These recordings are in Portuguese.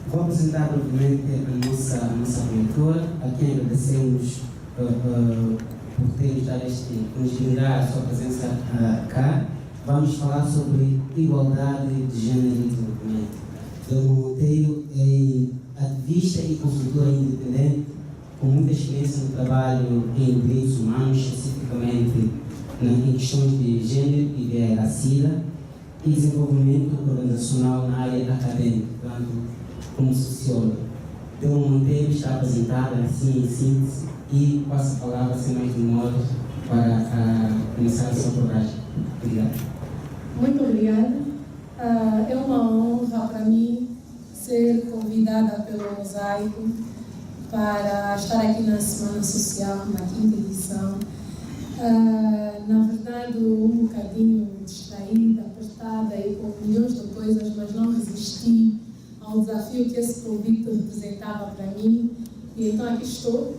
Vou apresentar brevemente a nossa diretora, a quem agradecemos por ter nos dado nos brindar a sua presença cá. Vamos falar sobre igualdade de género e desenvolvimento. Delma Monteiro é ativista e consultora independente, com muita experiência no trabalho em direitos humanos, especificamente em questões de género e de racismo e desenvolvimento organizacional na área acadêmica, portanto, como socióloga. Delma Monteiro está apresentada assim em síntese e passo a palavra sem mais demora para começar a sua abordagem. Obrigado. Muito obrigada. É uma honra para mim ser convidada pelo Mosaico para estar aqui na Semana Social, na 5ª edição. Na verdade, um bocadinho distraída, apertada e com milhões de coisas, mas não resisti ao desafio que esse convite representava para mim. E então aqui estou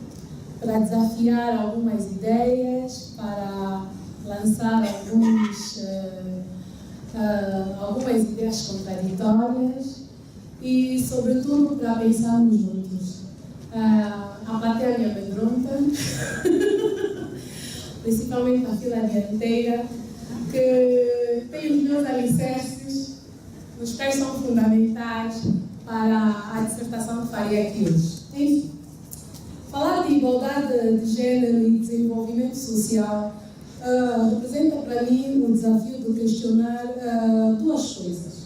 para desafiar algumas ideias, para lançar algumas ideias contraditórias e, sobretudo, para pensarmos juntos. A plateia me amedronta, principalmente a fila dianteira, que tem os meus alicerces, os quais são fundamentais para a dissertação que farei aqui hoje. Enfim, falar de igualdade de género e desenvolvimento social representa para mim o desafio de questionar duas coisas.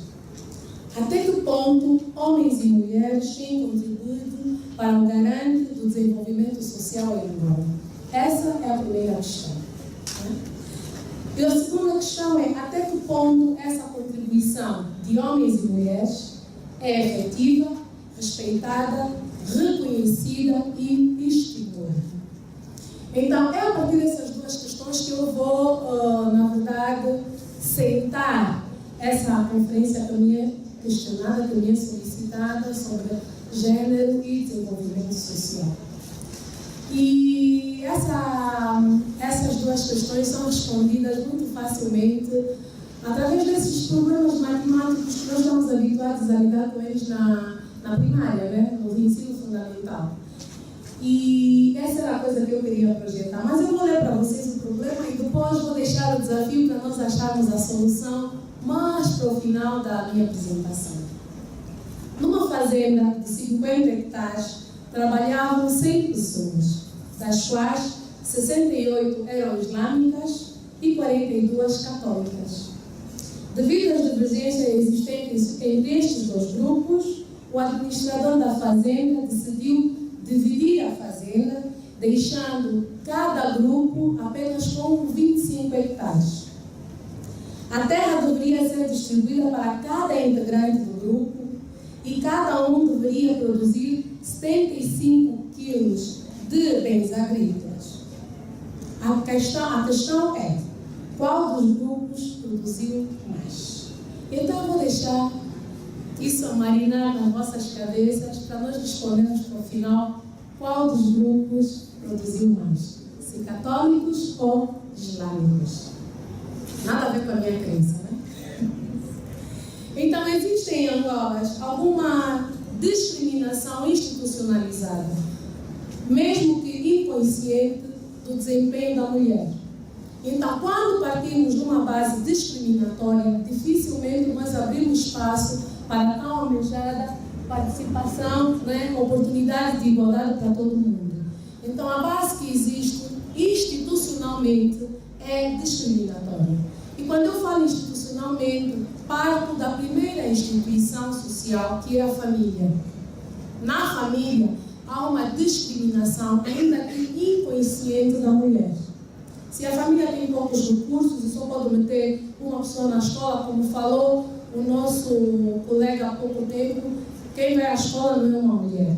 Até que ponto homens e mulheres têm contribuído para o garante do desenvolvimento social e igual? Essa é a primeira questão. E a segunda questão é até que ponto essa contribuição de homens e mulheres é efetiva, respeitada, reconhecida e estimulada. Então, é a partir dessas duas questões que eu vou, na verdade, sentar essa conferência que me é questionada, que me é solicitada sobre gênero e desenvolvimento social. E essas duas questões são respondidas muito facilmente através desses problemas matemáticos que nós estamos habituados a lidar com eles na primária, né? No ensino fundamental. E essa era a coisa que eu queria projetar. Mas eu vou ler para vocês o problema e depois vou deixar o desafio para nós acharmos a solução mais para o final da minha apresentação. Numa fazenda de 50 hectares, trabalhavam 100 pessoas, das quais 68 eram islâmicas e 42 católicas. Devido às divergências existentes entre estes dois grupos, o administrador da fazenda decidiu dividir a fazenda, deixando cada grupo apenas com 25 hectares. A terra deveria ser distribuída para cada integrante do grupo e cada um deveria produzir 75 quilos de bens agrícolas. A questão é, qual dos grupos produziu mais? Então eu vou deixar isso a marinar nas vossas cabeças para nós respondermos para o final qual dos grupos produziu mais, se católicos ou islâmicos. Nada a ver com a minha crença, né? Então, existe em Angola alguma discriminação institucionalizada, mesmo que inconsciente, do desempenho da mulher. Então, quando partimos de uma base discriminatória, dificilmente nós abrimos espaço para tão almejada participação, né, oportunidade de igualdade para todo mundo. Então, a base que existe institucionalmente é discriminatória. E quando eu falo institucionalmente, parto da primeira instituição social, que é a família. Na família, há uma discriminação, ainda que inconsciente, da mulher. Se a família tem poucos recursos e só pode meter uma pessoa na escola, como falou o nosso colega há pouco tempo, quem vai à escola não é uma mulher,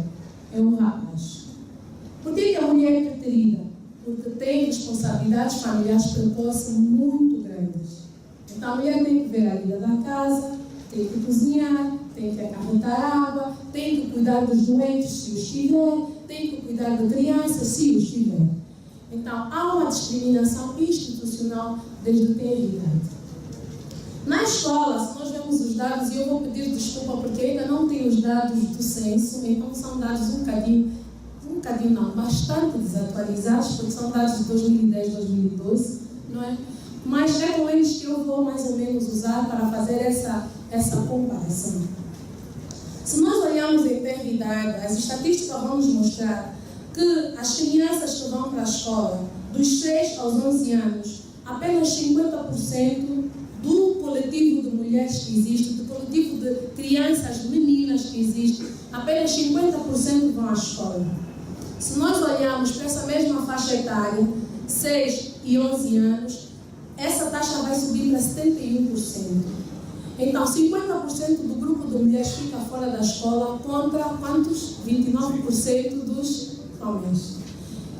é um rapaz. Por que a mulher é preterida? Porque tem responsabilidades familiares precoces muito grandes. Então a mulher tem que ver a vida da casa, tem que cozinhar, tem que acarretar água, tem que cuidar dos doentes se os tiver, tem que cuidar da criança se os tiver. Então há uma discriminação institucional desde a tenra idade. Na escola, se nós vemos os dados, e eu vou pedir desculpa porque ainda não tenho os dados do censo, então são dados bastante desatualizados, porque são dados de 2010, 2012, não é? Mas é com eles que eu vou mais ou menos usar para fazer essa comparação. Se nós olharmos em terra e idade, as estatísticas vão nos mostrar que as crianças que vão para a escola, dos 6 aos 11 anos, apenas 50% do coletivo de mulheres que existe, do coletivo de crianças, meninas que existe, apenas 50% vão à escola. Se nós olharmos para essa mesma faixa etária, 6 e 11 anos, essa taxa vai subir para 71%. Então, 50% do grupo de mulheres fica fora da escola contra quantos? 29% dos homens.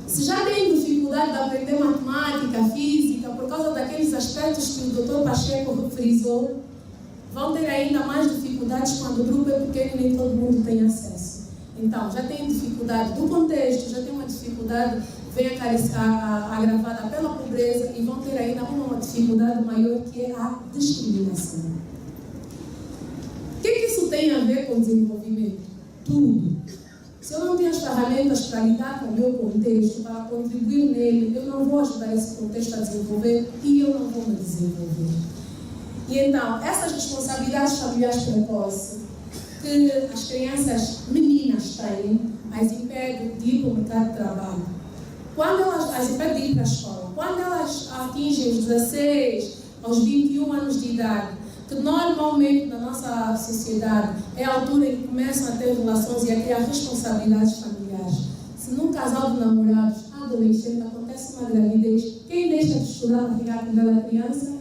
Se já têm dificuldade de aprender matemática, física, por causa daqueles aspectos que o Dr. Pacheco frisou, vão ter ainda mais dificuldades quando o grupo é pequeno e nem todo mundo tem acesso. Então, já tem dificuldade do contexto, já tem uma dificuldade agravada pela pobreza e vão ter ainda uma dificuldade maior, que é a discriminação. O que isso tem a ver com desenvolvimento? Tudo. Se eu não tenho as ferramentas para lidar com o meu contexto, para contribuir nele, eu não vou ajudar esse contexto a desenvolver e eu não vou me desenvolver. E então, essas responsabilidades familiares precoces que as crianças meninas têm, as impedem de ir para o mercado de trabalho. Quando elas as impedem de ir para a escola, quando elas atingem os 16 aos 21 anos de idade, que normalmente na nossa sociedade é a altura em que começam a ter relações e a criar responsabilidades familiares. Se num casal de namorados adolescente acontece uma gravidez, quem deixa de estudar para ficar cuidar da criança?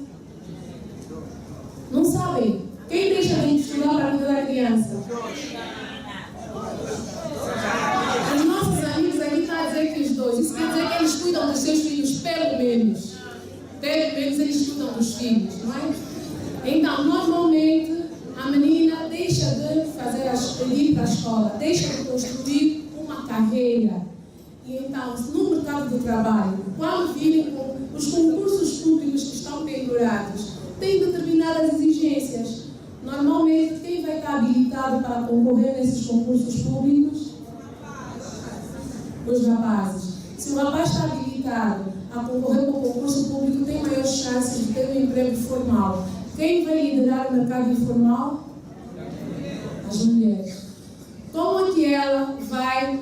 Não sabem? Quem deixa de estudar para cuidar da criança? Os nossos amigos aqui estão a dizer que os dois. Isso quer dizer que eles cuidam dos seus filhos, pelo menos. Pelo menos eles cuidam dos filhos, não é? Então, normalmente, a menina deixa de ir para a escola, deixa de construir uma carreira. E então, no mercado do trabalho, quando virem com os concursos públicos que estão pendurados, têm determinadas exigências. Normalmente, quem vai estar habilitado para concorrer nesses concursos públicos? Os rapazes. Se o rapaz está habilitado a concorrer com o concurso público, tem maiores chances de ter um emprego formal. Quem vai liderar o mercado informal? As mulheres. Como é que ela vai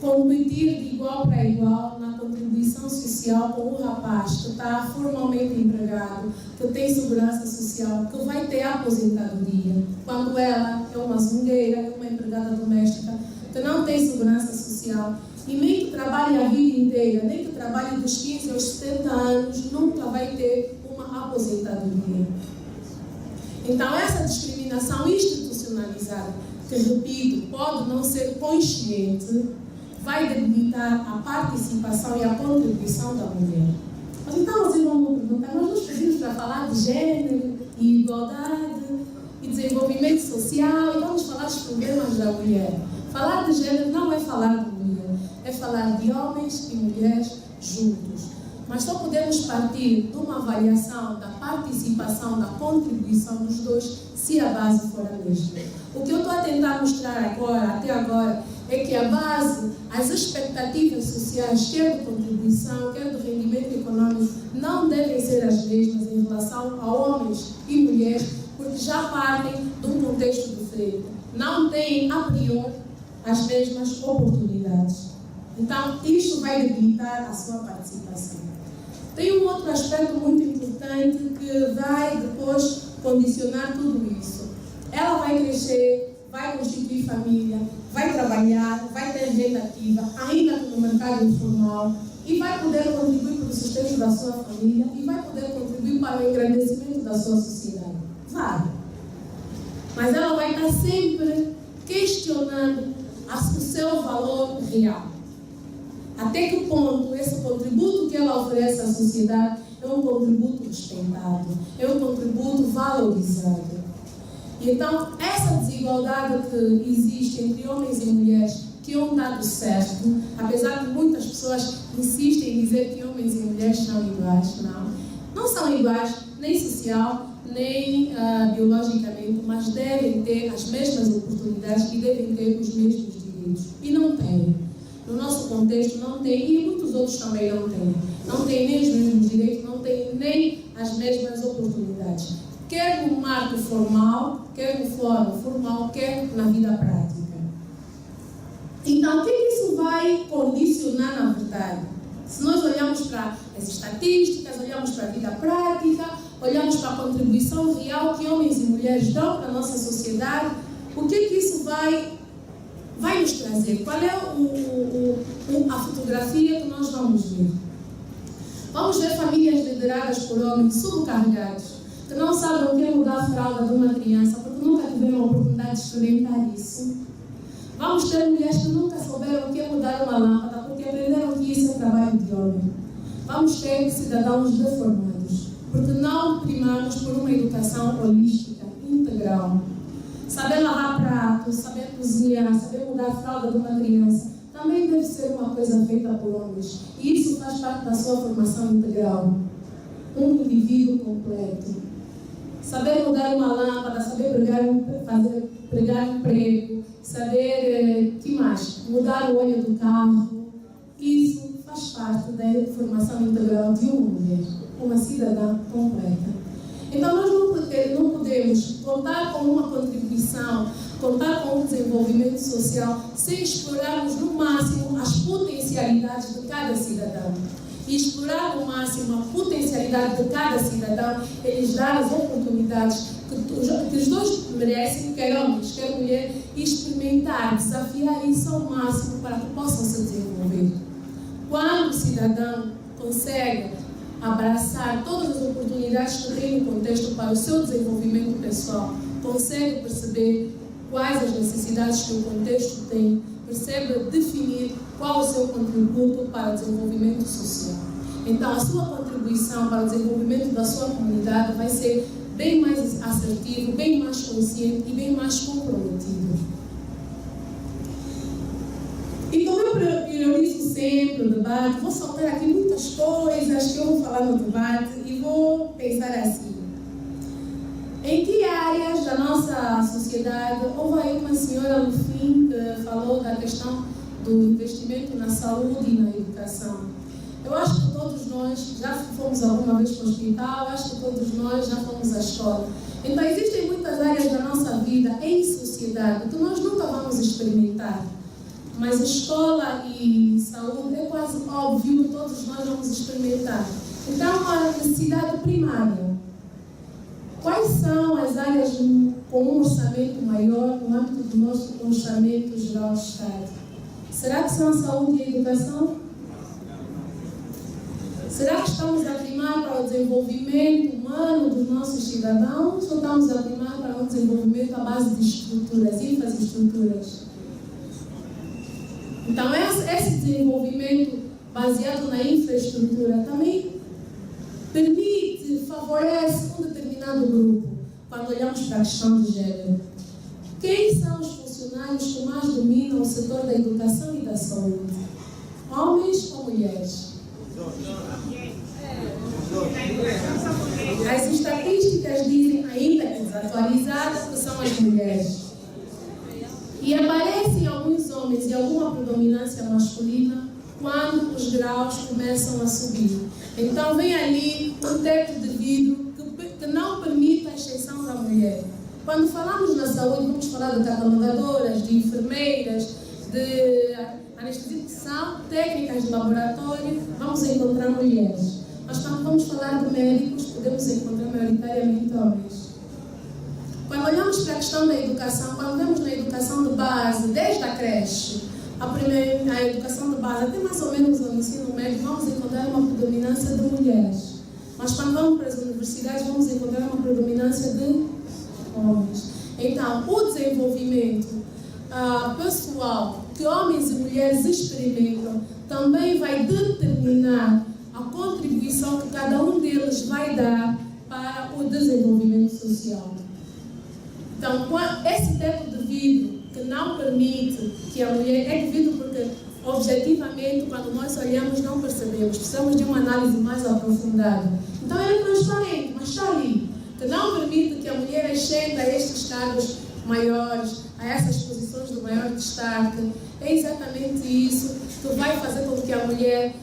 competir de igual para igual na contribuição social com o rapaz que está formalmente empregado, que tem segurança social, que vai ter aposentadoria, quando ela é uma zongueira, é uma empregada doméstica, que não tem segurança social e nem que trabalhe a vida inteira, nem que trabalhe dos 15 aos 70 anos, nunca vai ter uma aposentadoria. Então, essa discriminação institucionalizada, que, repito, pode não ser consciente, vai debilitar a participação e a contribuição da mulher. Mas então, vocês vão me perguntar, mas nós pedimos para falar de gênero e igualdade e desenvolvimento social e vamos falar dos problemas da mulher. Falar de gênero não é falar de mulher, é falar de homens e mulheres juntos. Mas só podemos partir de uma avaliação da participação, da contribuição dos dois, se a base for a mesma. O que eu estou a tentar mostrar agora, até agora, é que a base, as expectativas sociais, quer de contribuição, quer de rendimento econômico, não devem ser as mesmas em relação a homens e mulheres, porque já partem de um contexto diferente. Não têm, a priori, as mesmas oportunidades. Então, isto vai debilitar a sua participação. Tem um outro aspecto muito importante que vai depois condicionar tudo isso. Ela vai crescer, vai constituir família, vai trabalhar, vai ter renda ativa, ainda no mercado informal, e vai poder contribuir para o sustento da sua família e vai poder contribuir para o engrandecimento da sua sociedade. Vai. Mas ela vai estar sempre questionando o seu valor real. Até que ponto esse contributo que ela oferece à sociedade é um contributo respeitado, é um contributo valorizado. E então, essa desigualdade que existe entre homens e mulheres, que é um dado certo, apesar de muitas pessoas insistem em dizer que homens e mulheres são iguais, não. Não são iguais, nem social, nem biologicamente, mas devem ter as mesmas oportunidades e devem ter os mesmos direitos. E não têm. No nosso contexto não tem, e muitos outros também não têm. Não têm nem os mesmos direitos, não têm nem as mesmas oportunidades. Quer no marco formal, quer no fórum formal, quer na vida prática. Então, o que isso vai condicionar na verdade? Se nós olhamos para as estatísticas, olhamos para a vida prática, olhamos para a contribuição real que homens e mulheres dão para a nossa sociedade, o que isso vai nos trazer? Qual é a fotografia que nós vamos ver? Vamos ver famílias lideradas por homens sobrecarregados, que não sabem o que é mudar a fralda de uma criança, porque nunca tiveram a oportunidade de experimentar isso. Vamos ter mulheres que nunca souberam o que é mudar uma lâmpada, porque aprenderam que isso é trabalho de homem. Vamos ter cidadãos deformados, porque não primamos por uma educação holística, integral. Saber lavar pratos, saber cozinhar, saber mudar a fralda de uma criança, também deve ser uma coisa feita por homens. E isso faz parte da sua formação integral. Um indivíduo completo. Saber mudar uma lâmpada, saber pregar um prego, saber, que mais? Mudar o óleo do carro. Isso faz parte da formação integral de uma mulher, uma cidadã completa. Então, nós não podemos contar com uma contribuição, contar com um desenvolvimento social, sem explorarmos no máximo as potencialidades de cada cidadão. E explorar no máximo a potencialidade de cada cidadão, eles dar as oportunidades que os dois merecem, quer homens, quer mulher, e experimentar, desafiar isso ao máximo para que possam se desenvolver. Quando o cidadão consegue abraçar todas as oportunidades que tem no contexto para o seu desenvolvimento pessoal, consegue perceber quais as necessidades que o contexto tem, percebe definir qual o seu contributo para o desenvolvimento social. Então, a sua contribuição para o desenvolvimento da sua comunidade vai ser bem mais assertivo, bem mais consciente e bem mais comprometido. E como eu priorizo sempre o debate, vou soltar aqui muitas coisas que eu vou falar no debate e vou pensar assim. Em que áreas da nossa sociedade, houve aí uma senhora no fim que falou da questão do investimento na saúde e na educação. Eu acho que todos nós já fomos alguma vez para o hospital, acho que todos nós já fomos à escola. Então existem muitas áreas da nossa vida em sociedade que nós nunca vamos experimentar. Mas escola e saúde é quase óbvio que todos nós vamos experimentar. Então, a necessidade primária. Quais são as áreas com um orçamento maior no âmbito do nosso orçamento geral do Estado? Será que são a saúde e a educação? Será que estamos a primar para o desenvolvimento humano dos nossos cidadãos ou estamos a primar para o desenvolvimento à base de estruturas, infraestruturas? Então, esse desenvolvimento baseado na infraestrutura também permite, favorece um determinado grupo, quando olhamos para a questão de gênero. Quem são os funcionários que mais dominam o setor da educação e da saúde? Homens ou mulheres? As estatísticas dizem, ainda que desatualizadas, que são as mulheres. E aparecem alguns homens e alguma predominância masculina quando os graus começam a subir. Então vem ali um teto de vidro que não permite a exceção da mulher. Quando falamos na saúde, vamos falar de catalogadoras, de enfermeiras, de anestesistas, que são técnicas de laboratório, vamos encontrar mulheres. Mas quando vamos falar de médicos, podemos encontrar maioritariamente homens. Quando olhamos para a questão da educação, quando vemos na educação de base, desde a creche, a educação de base, até mais ou menos o ensino médio, vamos encontrar uma predominância de mulheres. Mas quando vamos para as universidades, vamos encontrar uma predominância de homens. Então, o desenvolvimento pessoal que homens e mulheres experimentam também vai determinar a contribuição que cada um deles vai dar para o desenvolvimento social. Então, esse teto de vidro que não permite que a mulher, é de vidro porque objetivamente, quando nós olhamos, não percebemos, precisamos de uma análise mais aprofundada. Então, Então ele é transparente, mas está ali, que não permite que a mulher ascenda a estes cargos maiores, a essas posições de maior destaque. É exatamente isso que vai fazer com que a mulher,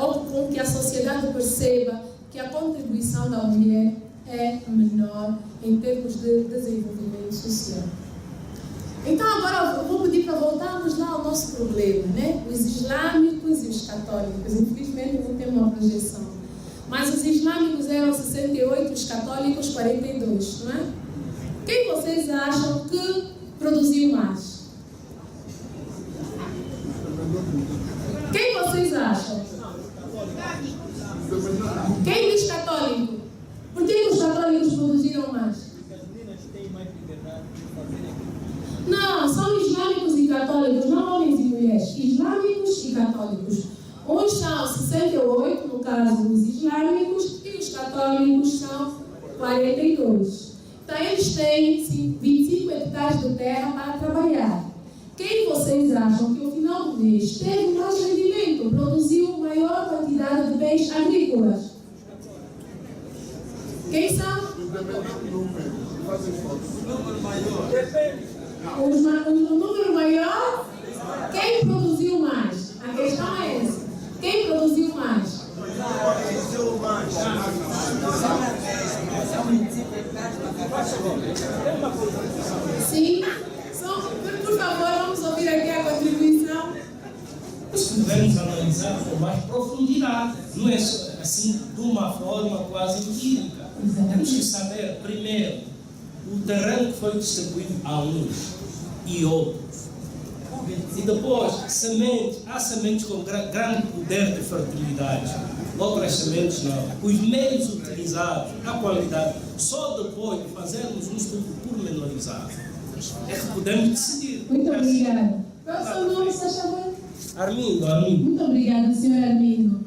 ou com que a sociedade perceba que a contribuição da mulher é menor em termos de desenvolvimento social. Então agora eu vou pedir para voltarmos lá ao nosso problema, né? Os islâmicos e os católicos. Infelizmente não tem uma projeção. Mas os islâmicos eram 68, os católicos 42, não é? Quem vocês acham que produziu mais? Quem vocês acham? Quem diz católico? Por que os católicos produziram mais? Não, são islâmicos e católicos, não homens e mulheres. Islâmicos e católicos. Uns são 68, no caso os islâmicos, e os católicos são 42. Então eles têm 25 hectares de terra para trabalhar. Quem vocês acham que ao final do mês teve mais rendimento, produziu maior quantidade de bens agrícolas? Quem são? O número maior? Quem produziu mais? A questão é essa. Quem produziu mais? Sim. Por favor, vamos ouvir aqui a contribuição. Se pudermos analisar com mais profundidade, não é assim de uma forma quase empírica. Temos que saber, primeiro, o terreno que foi distribuído a uns e outros. E depois, há sementes com grande poder de fertilidade, outras sementes não. Os meios utilizados, a qualidade, só depois de fazermos um estudo pormenorizado é que podemos decidir. Muito obrigada. Qual é o seu nome, se achava? Armindo. Muito obrigada, Sr. Armindo.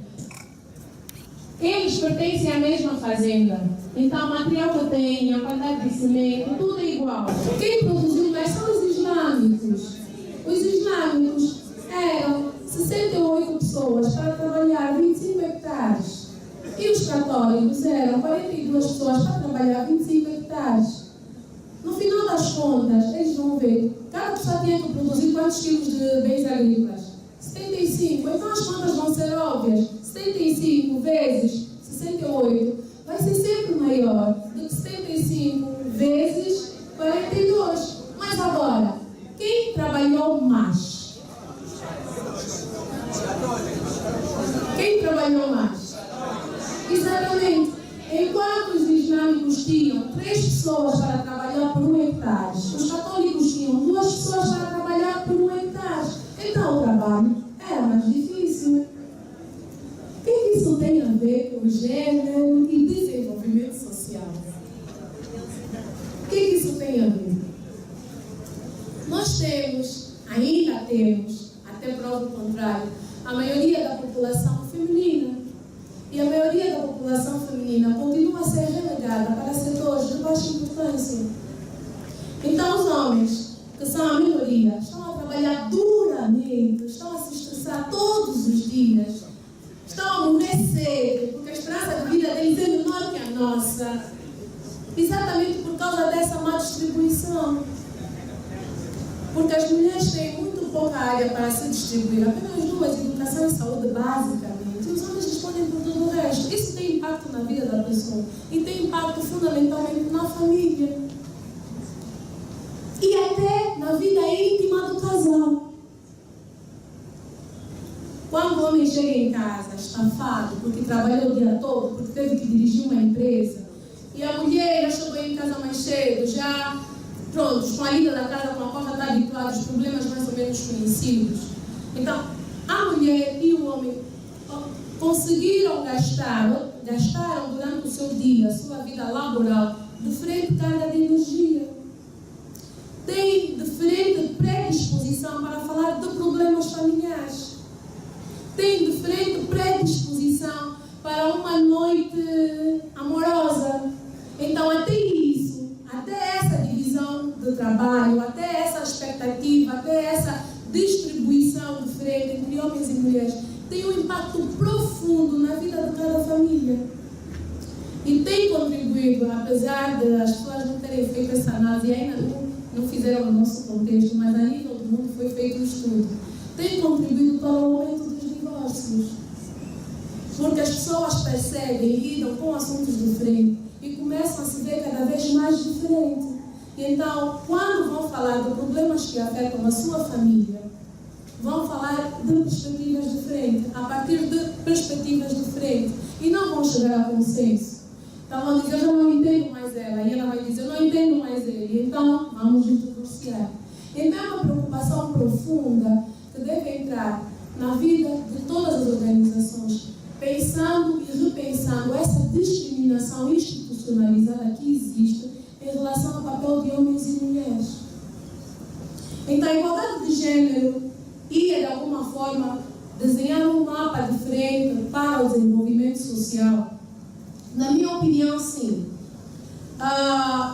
Eles pertencem à mesma fazenda. Então, o material que eu tenho, a quantidade de semente, tudo é igual. Quem produziu mais são os islâmicos. Os islâmicos eram 68 pessoas para trabalhar 25 hectares. E os católicos eram 42 pessoas para trabalhar 25 hectares. No final das contas, eles vão ver, cada pessoa tinha que produzir quantos quilos de bens agrícolas? 75. Então as contas vão ser óbvias. 75 vezes 68 vai ser sempre maior do que 75 vezes 42. Mas agora, quem trabalhou mais? Quem trabalhou mais? Exatamente. Enquanto os islâmicos tinham 3 pessoas para trabalhar por 1 hectare, os católicos tinham 2 pessoas para trabalhar por 1 hectare. Então o trabalho era mais difícil. O que isso tem a ver com gênero e desenvolvimento social? O que isso tem a ver? Nós ainda temos, até prova contrário, a maioria da população feminina. E a maioria da população feminina continua a ser relegada para setores de baixa importância. Então os homens, que são a minoria, estão a trabalhar duramente, estão a se estressar todos os dias, estão a morrer cedo, porque a esperança de vida deles é menor que a nossa, exatamente por causa dessa má distribuição. Porque as mulheres têm muito pouca área para se distribuir, apenas 2, educação e saúde basicamente. E os homens respondem por tudo o resto. Isso tem impacto na vida da pessoa e tem impacto fundamentalmente na família. E até na vida íntima do casal. Quando o homem chega em casa estafado, porque trabalhou o dia todo, porque teve que dirigir uma empresa, e a mulher já chegou em casa mais cedo, já prontos, com a ida da casa, com a porta está habituada, os problemas mais ou menos conhecidos. Então, a mulher e o homem conseguiram gastaram durante o seu dia, a sua vida laboral, diferente carga de energia. Tem diferente predisposição para falar de problemas familiares. Tem diferente predisposição para uma noite amorosa. Então, até isso, até essa divisão de trabalho, até essa expectativa, até essa distribuição diferente entre homens e mulheres, tem um impacto profundo na vida de cada família. E tem contribuído, apesar de as pessoas não terem feito essa análise, ainda não fizeram no nosso contexto, mas a nível do mundo foi feito um estudo, tem contribuído para o aumento dos divórcios. Porque as pessoas percebem e lidam com assuntos diferentes e começam a se ver cada vez mais diferente. E então, quando vão falar de problemas que afetam a sua família, vão falar de perspectivas diferentes, a partir de perspectivas diferentes, e não vão chegar a consenso. Então vão dizer, eu não entendo mais ela, e ela vai dizer, eu não entendo mais ele, então vamos nos divorciar. Então é uma preocupação profunda que deve entrar na vida de todas as organizações, pensando e repensando essa discriminação institucionalizada que existe em relação ao papel de homens e mulheres. Então a igualdade de gênero ia de alguma forma desenhar um mapa diferente para o desenvolvimento social. Na minha opinião, sim.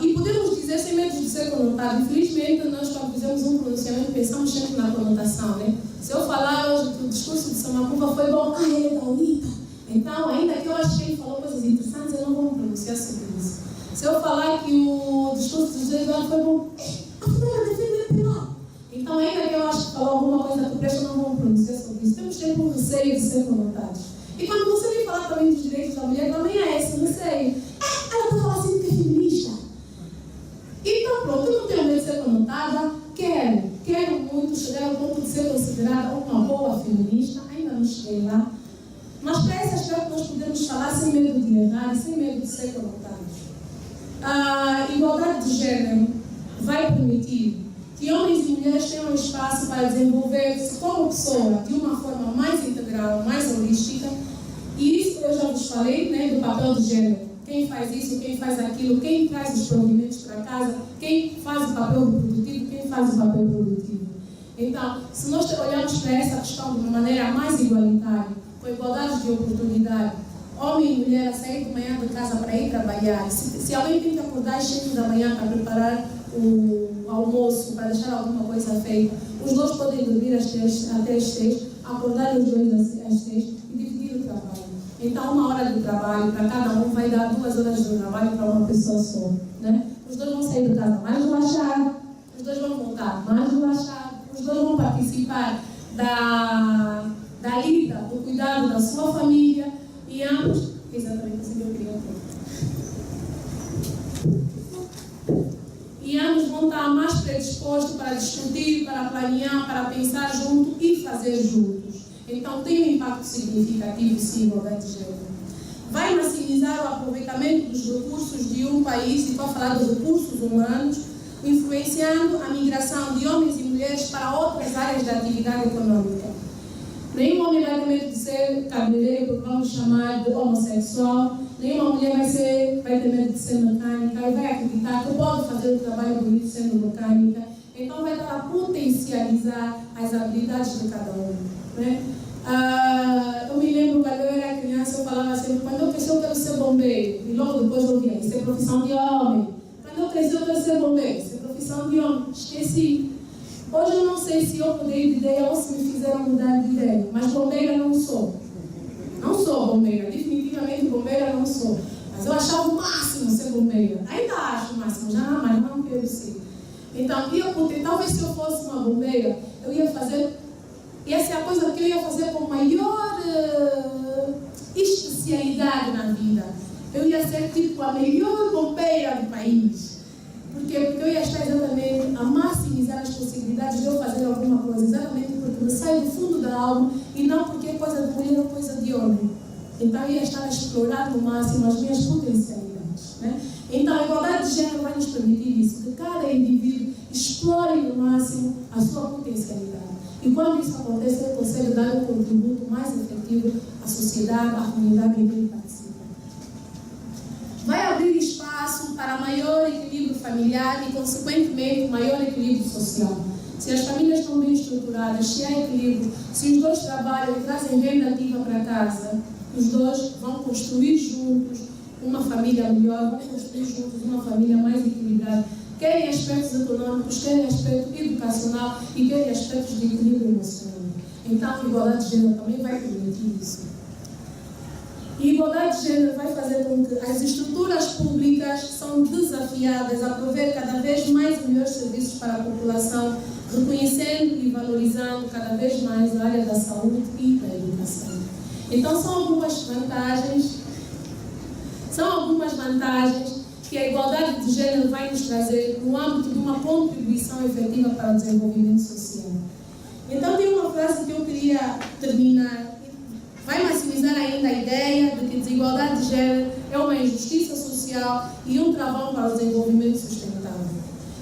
E podemos dizer, sem medo de ser conotado, infelizmente nós quando fizemos um pronunciamento pensamos sempre na conotação, né? Se eu falar hoje que o discurso de Samacuva foi bom, ele é da UNITA. Então, ainda que eu acho que ele falou coisas interessantes, eu não vou me pronunciar sobre isso. Se eu falar que o discurso de José Eduardo foi bom, a Fudela defende o pior. Então, ainda que eu acho que falou alguma coisa que presta, eu não vou me pronunciar sobre isso. Temos sempre um receio de ser conotados. E quando você vem falar também dos direitos da mulher, também é esse receio. Ela está falando assim que é feminista. Então, pronto, eu não tenho medo de ser conotada, quero muito chegar ao ponto de ser considerada uma boa feminista, ainda não cheguei lá. Mas para esse aspecto nós podemos falar sem medo de errar e sem medo de ser conotados. A igualdade de gênero vai permitir que homens e mulheres tenham um espaço para desenvolver-se como pessoa de uma forma mais integral, mais holística. E isso eu já vos falei, né, do papel de gênero. Quem faz isso, quem faz aquilo, quem traz os provimentos para casa, quem faz o papel reprodutivo, quem faz o papel produtivo. Então, se nós olharmos para essa questão de uma maneira mais igualitária, com igualdade de oportunidade, homem e mulher a sair de manhã de casa para ir trabalhar, se alguém tem que acordar às 5 da manhã para preparar o almoço, para deixar alguma coisa feita, os dois podem dormir até às 6, acordar os dois às 6 e dividir o trabalho. Então, 1 hora de trabalho para cada um vai dar 2 horas de trabalho para uma pessoa só, né? Os dois vão sair de casa mais relaxados, os dois vão voltar mais relaxados, os dois vão participar da lida, do cuidado da sua família e ambos, exatamente assim que eu queria e ambos vão estar mais predispostos para discutir, para planear, para pensar junto e fazer juntos. Então tem um impacto significativo, sim, igualdade de gênero. Vai maximizar o aproveitamento dos recursos de um país, e estou a falar de recursos humanos, influenciando a migração de homens e mulheres para outras áreas da atividade econômica. Nenhum homem vai ter medo de ser cabeleireiro, porque vamos chamar de homossexual. Nenhuma mulher vai ter medo de ser mecânica e vai acreditar que pode fazer o trabalho bonito sendo mecânica. Então vai estar a potencializar as habilidades de cada um, né? Eu me lembro quando eu era criança, eu falava sempre, quando eu crescer eu quero ser bombeiro. E logo depois eu ouvia, isso é profissão de homem. Quando eu crescer eu quero ser bombeiro, isso é profissão de homem. Esqueci. Hoje eu não sei se eu mudei de ideia ou se me fizeram mudar de ideia, mas bombeira não sou. Não sou bombeira, definitivamente bombeira não sou. Mas eu achava o máximo ser bombeira. Ainda acho o máximo, já não, mas não quero ser. Então, talvez se eu fosse uma bombeira, eu ia fazer, essa é a coisa que eu ia fazer com maior especialidade na vida. Eu ia ser tipo a melhor bombeira do país. Porque eu ia estar exatamente a maximizar as possibilidades de eu fazer alguma coisa, exatamente porque me sai do fundo da alma e não porque é coisa de mulher ou coisa de homem. Então eu ia estar a explorar no máximo as minhas potencialidades, né? Então a igualdade de gênero vai nos permitir isso, que cada indivíduo explore no máximo a sua potencialidade. E quando isso acontece, ele consegue dar um contributo mais efetivo à sociedade, à comunidade em que ele participa. Vai abrir espaço para maior equilíbrio familiar e, consequentemente, maior equilíbrio social. Se as famílias estão bem estruturadas, se há equilíbrio, se os dois trabalham e trazem renda ativa para casa, os dois vão construir juntos uma família melhor, vão construir juntos uma família mais equilibrada, quer em aspectos econômicos, quer em aspecto educacional e quer em aspectos de equilíbrio emocional. Então, a igualdade de gênero também vai permitir isso. E a igualdade de género vai fazer com que as estruturas públicas são desafiadas a prover cada vez mais e melhores serviços para a população, reconhecendo e valorizando cada vez mais a área da saúde e da educação. Então são algumas vantagens que a igualdade de género vai nos trazer no âmbito de uma contribuição efetiva para o desenvolvimento social. Então tem uma frase que eu queria terminar. Vai maximizar ainda a ideia de que desigualdade de género é uma injustiça social e um travão para o desenvolvimento sustentável.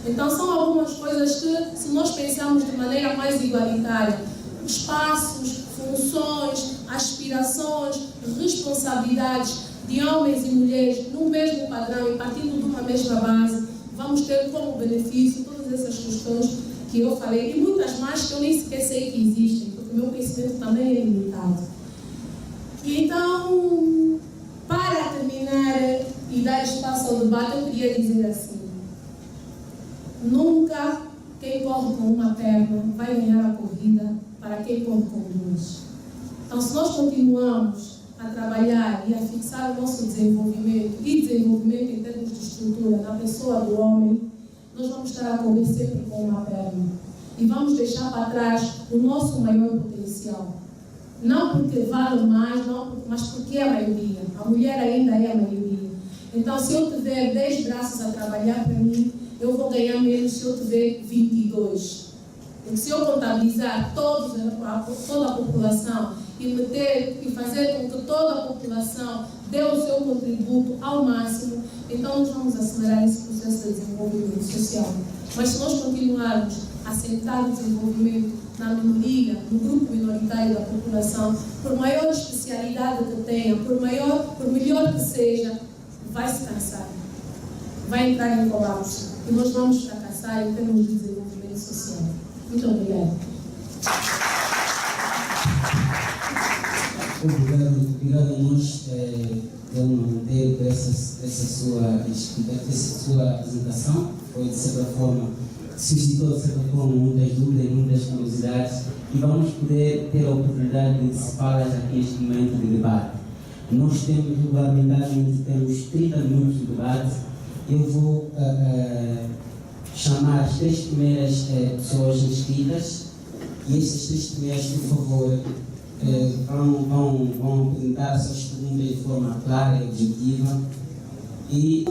Então são algumas coisas que, se nós pensarmos de maneira mais igualitária, espaços, funções, aspirações, responsabilidades de homens e mulheres no mesmo padrão e partindo de uma mesma base, vamos ter como benefício todas essas questões que eu falei e muitas mais que eu nem sequer sei que existem, porque o meu conhecimento também é limitado. Então, para terminar e dar espaço ao debate, eu queria dizer assim: nunca quem corre com uma perna vai ganhar a corrida para quem corre com duas. Então, se nós continuamos a trabalhar e a fixar o nosso desenvolvimento e desenvolvimento em termos de estrutura na pessoa do homem, nós vamos estar a correr sempre com uma perna e vamos deixar para trás o nosso maior potencial. Não porque vale mais, mas porque é a maioria. A mulher ainda é a maioria. Então, se eu tiver 10 braços a trabalhar para mim, eu vou ganhar menos se eu tiver 22. Porque se eu contabilizar toda a população e fazer com que toda a população dê o seu contributo ao máximo, então nós vamos acelerar esse processo de desenvolvimento social. Mas se nós continuarmos a sentar o desenvolvimento na minoria, no grupo minoritário da população, por maior especialidade que tenha, por melhor que seja, vai se cansar, vai entrar em colapso e nós vamos fracassar em termos de desenvolvimento social. Muito obrigada. Obrigado a nós pelo manter por essa sua apresentação. Foi de certa forma, suscitou de certa forma muitas dúvidas e muitas curiosidades e vamos poder ter a oportunidade de dissipá-las aqui neste momento de debate. Nós temos, regularmente, 30 minutos de debate. Eu vou chamar as 3 primeiras pessoas inscritas e essas 3 primeiras, por favor, vão apresentar as suas perguntas de forma clara e objetiva. E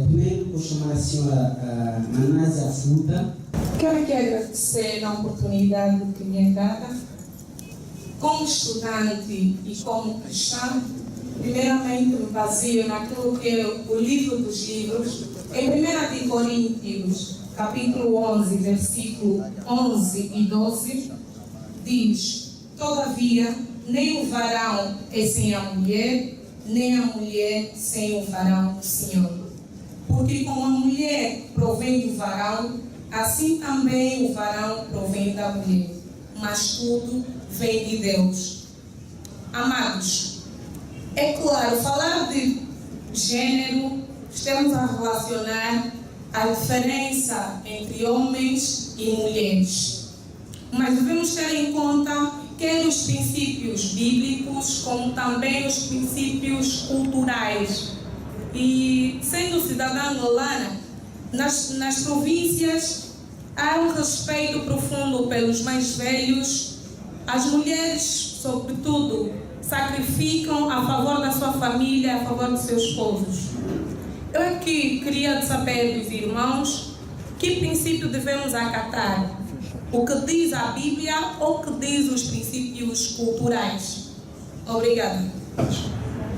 primeiro vou chamar a senhora Manásia Fruta. Quero aqui agradecer a oportunidade que me é dada. Como estudante e como cristã, primeiramente me baseio naquilo que é o livro dos livros. Em 1 de Coríntios, capítulo 11, versículo 11 e 12, diz: todavia, nem o varão é sem a mulher, nem a mulher sem o varão do Senhor. Porque como a mulher provém do varão, assim também o varão provém da mulher. Mas tudo vem de Deus. Amados, é claro, falar de gênero, estamos a relacionar a diferença entre homens e mulheres. Mas devemos ter em conta quer os princípios bíblicos, como também os princípios culturais. E, sendo cidadã angolana, nas províncias há um respeito profundo pelos mais velhos. As mulheres, sobretudo, sacrificam a favor da sua família, a favor dos seus esposos. Eu aqui queria saber dos irmãos que princípio devemos acatar. O que diz a Bíblia ou o que diz os princípios culturais? Obrigada.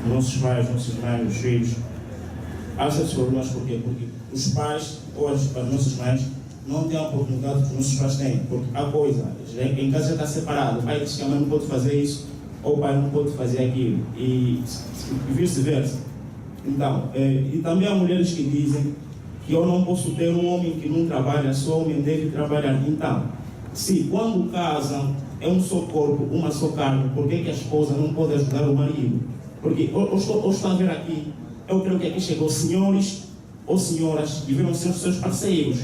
Nossos pais, nossos irmãos, os filhos, há certos problemas porquê? Porque os pais ou as nossas mães não têm a oportunidade que os nossos pais têm. Porque há coisa, em casa já está separado, o pai diz que a mãe não pode fazer isso ou o pai não pode fazer aquilo e vice-versa. Então, e também há mulheres que dizem que eu não posso ter um homem que não trabalha, só o homem deve trabalhar. Então, se quando casam é um só corpo, uma só carne, por que a esposa não pode ajudar o marido? Porque hoje estão a ver aqui, eu creio que aqui chegou senhores ou senhoras que viram ser os seus parceiros.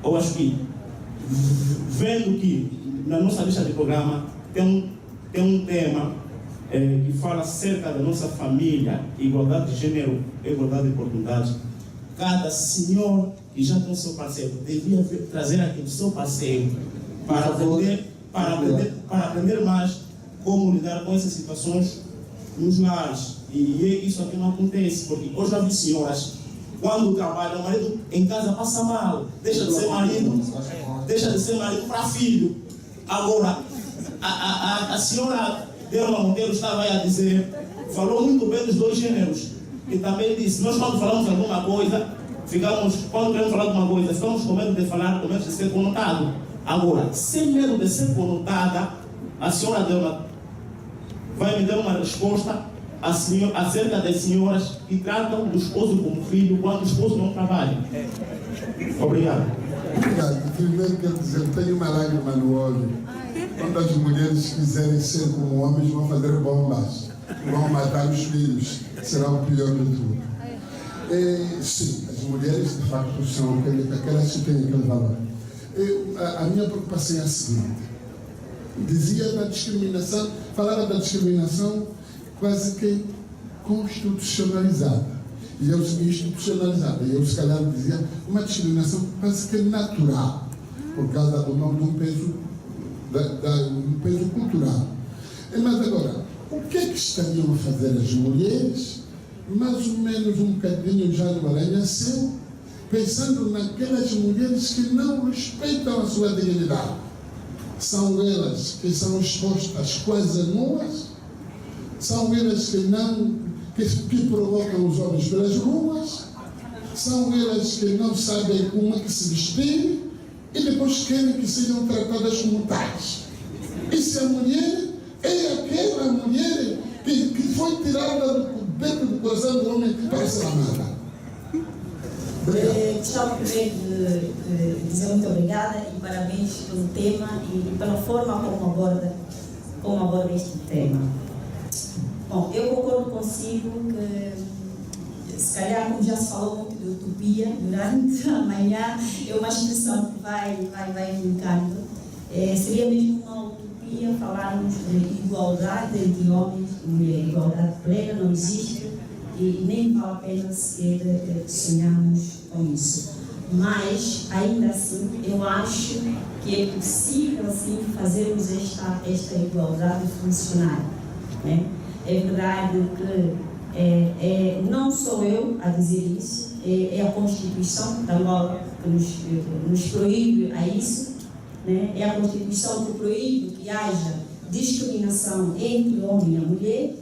Eu acho que, vendo que na nossa lista de programa tem um tema que fala acerca da nossa família, igualdade de gênero, igualdade de oportunidades. Cada senhor que já tem o seu parceiro devia trazer aqui o seu parceiro para aprender mais como lidar com essas situações nos lares. E isso aqui não acontece, porque hoje já vi senhoras, quando trabalham, o marido em casa passa mal, deixa de ser marido para filho. Agora, a senhora Delma Monteiro estava aí a dizer, falou muito bem dos dois gêneros, e também disse, nós quando falamos alguma coisa, quando queremos falar de uma coisa, ficamos com medo de falar, com medo de ser conotado. Agora, sem medo de ser conotada, a senhora Delma vai me dar uma resposta acerca das senhoras que tratam do esposo como filho quando o esposo não trabalha. Obrigado. Obrigado. Primeiro quero dizer, tenho uma lágrima no olho. Quando as mulheres quiserem ser como homens, vão fazer bombas, vão matar os filhos, será o pior de tudo. Sim, as mulheres de facto são aquelas que têm aquele valor. A minha preocupação é a seguinte: dizia da discriminação, falava da discriminação quase que constitucionalizada. E eu segui institucionalizada. E eu, se calhar, dizia uma discriminação quase que natural, por causa do nome de um peso cultural. Mas agora, o que é que estariam a fazer as mulheres, mais ou menos um bocadinho já no aranha-céu, pensando naquelas mulheres que não respeitam a sua dignidade? São elas que são expostas quase nuas, são elas que provocam os homens pelas ruas, são elas que não sabem como é que se vestir e depois querem que sejam tratadas como tais. E se a mulher é aquela mulher que foi tirada dentro do coração do homem para ser amada. Gostava primeiro de dizer muito obrigada e parabéns pelo tema e pela forma como aborda este tema. Bom, eu concordo consigo que, se calhar, como já se falou muito de utopia durante a manhã, é uma expressão que vai brincando. Seria mesmo uma utopia falarmos de igualdade entre homens e mulheres. Igualdade plena não existe e nem vale a pena sequer sonharmos com isso. Mas, ainda assim, eu acho que é possível, sim, fazermos esta igualdade funcionar, né? É verdade que não sou eu a dizer isso, é a Constituição da Angola que nos proíbe a isso, né? É a Constituição que proíbe que haja discriminação entre o homem e a mulher,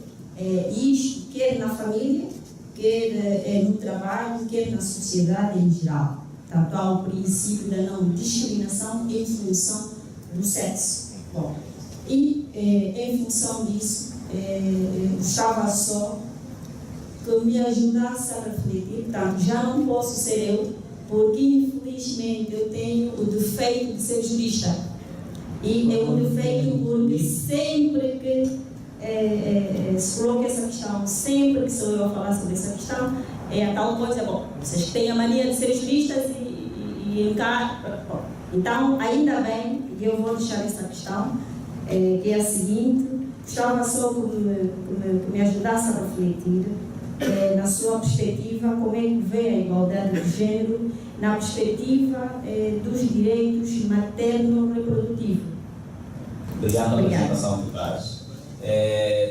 isto quer na família, quer no trabalho, quer na sociedade em geral. Portanto, há o princípio da não discriminação em função do sexo. Bom, e em função disso, gostava só que me ajudasse a refletir. Portanto, já não posso ser eu, porque infelizmente eu tenho o defeito de ser jurista. E é um defeito porque sempre que se coloca essa questão, sempre que sou eu a falar sobre essa questão, é a tal coisa, bom, vocês têm a mania de ser juristas e encaram. Então, ainda bem, e eu vou deixar essa questão, que é a seguinte: gostava só que me ajudasse a refletir, na sua perspectiva, como é que vê a igualdade de género na perspectiva dos direitos materno-reprodutivos. Obrigado pela apresentação que traz.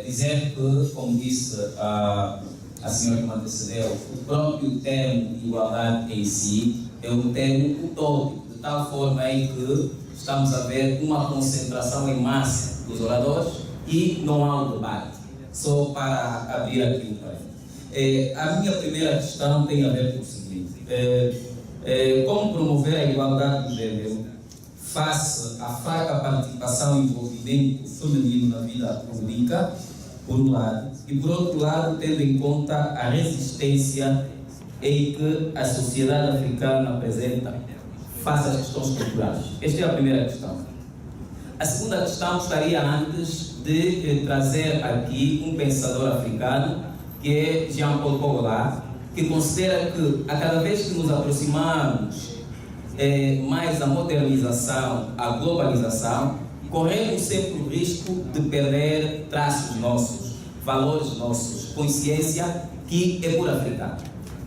Dizer que, como disse a senhora que me antecedeu, o próprio termo igualdade em si é um termo utópico, de tal forma em que estamos a ver uma concentração em massa dos oradores e não há um debate. Só para abrir aqui um parênteses. A minha primeira questão tem a ver com o seguinte: como promover a igualdade de gênero face à fraca participação e envolvimento feminino na vida pública, por um lado, e por outro lado, tendo em conta a resistência em que a sociedade africana apresenta face às questões culturais. Esta é a primeira questão. A segunda questão gostaria antes de trazer aqui um pensador africano, que é Jean-Paul Paulard, que considera que a cada vez que nos aproximamos mais a modernização, a globalização, corremos sempre o risco de perder traços nossos. valores nossos, consciência, que é por africano.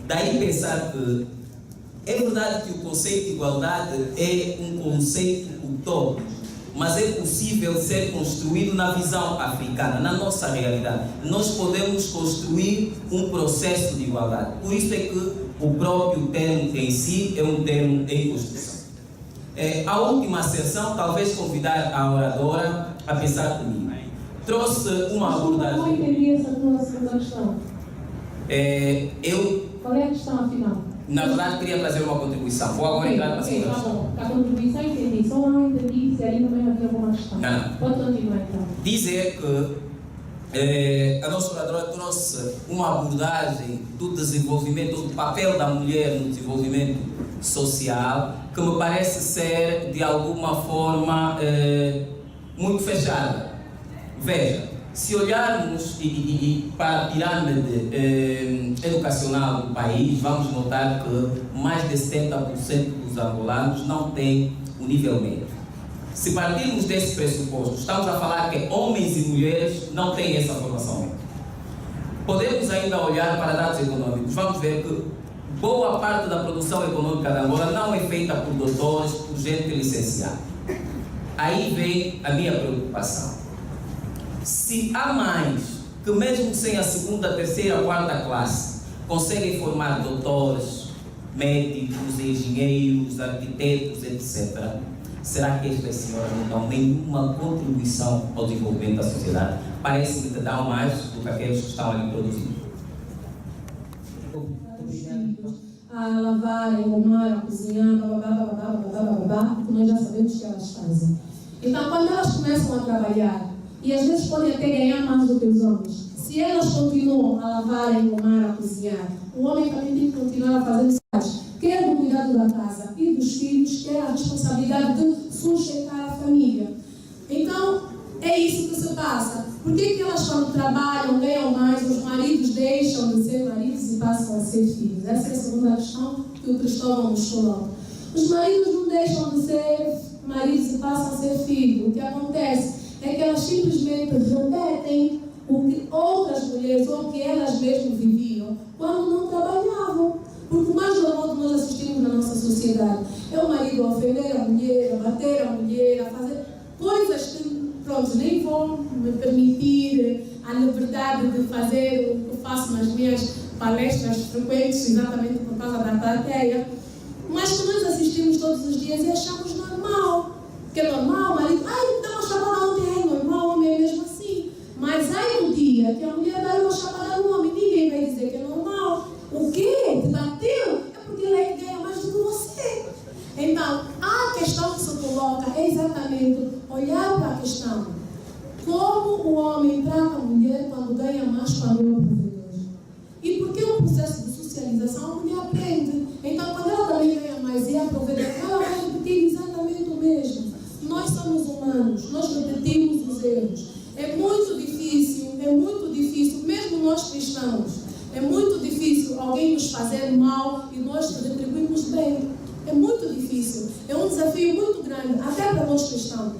Daí pensar que é verdade que o conceito de igualdade é um conceito utópico, mas é possível ser construído na visão africana, na nossa realidade. Nós podemos construir um processo de igualdade. Por isso é que o próprio termo em si é um termo em construção. A última sessão, talvez convidar a oradora a pensar comigo. Trouxe uma abordagem. Não entendi essa tua segunda questão. Qual é a questão afinal? Na verdade, queria trazer uma contribuição. Vou agora entrar na segunda questão. Tá bom. A contribuição entendi. Só não entendi se aí também havia alguma questão. Não. Pode continuar então. Dizer que a nossa oradora trouxe uma abordagem do desenvolvimento, do papel da mulher no desenvolvimento social, que me parece ser, de alguma forma, muito fechada. Veja, se olharmos para a pirâmide educacional do país, vamos notar que mais de 70% dos angolanos não têm o nível médio. Se partirmos desse pressuposto, estamos a falar que homens e mulheres não têm essa formação média. Podemos ainda olhar para dados econômicos. Vamos ver que boa parte da produção econômica da Angola não é feita por doutores, por gente licenciada. Aí vem a minha preocupação. Se há mães que mesmo sem a segunda, terceira, quarta classe conseguem formar doutores, médicos, engenheiros, arquitetos, etc., será que estas senhoras não dão nenhuma contribuição ao desenvolvimento da sociedade? Parece-me que dão mais do que aqueles que estão ali produzindo. A lavar, a engomar, a cozinhar, porque nós já sabemos que elas fazem. Então, quando elas começam a trabalhar, e às vezes podem até ganhar mais do que os homens, se elas continuam a lavar, a engomar, a cozinhar, o homem também tem que continuar a fazer isso. Quer o cuidado da casa e dos filhos, quer a responsabilidade de sustentar a família. Então, é isso que se passa. Por que elas, quando trabalham, ganham mais, os maridos deixam de ser maridos e passam a ser filhos? Essa é a segunda questão que o Cristóvão nos coloca. Os maridos não deixam de ser maridos e passam a ser filhos. O que acontece é que elas simplesmente repetem o que outras mulheres ou o que elas mesmas viviam quando não trabalhavam. Porque o mais normal que nós assistimos na nossa sociedade é o marido a ofender a mulher, a bater a mulher, a fazer coisas que, pronto, nem vão me permitir a liberdade de fazer o que eu faço nas minhas palestras frequentes, exatamente por causa da plateia, mas que nós assistimos todos os dias e achamos normal. Que é normal, o marido, ai, dá uma chapada ontem, é normal, o homem é mesmo assim. Mas ai um dia que a mulher dá uma chapada no homem, ninguém vai dizer que é normal. O quê? Te bateu? É porque ele é que ganha mais do que você. Então, a questão que se coloca é exatamente olhar para a questão. Como o homem trata a mulher quando ganha mais, quando é o provedor. E porque é um processo de socialização, a mulher aprende. Então, quando ela também ganha mais e é a provedora, ela vai repetir exatamente o mesmo. Nós somos humanos, nós repetimos os erros. É muito difícil, mesmo nós cristãos, é muito difícil alguém nos fazer mal e nós retribuímos bem. É muito difícil. É um desafio muito grande, até para nós cristãos.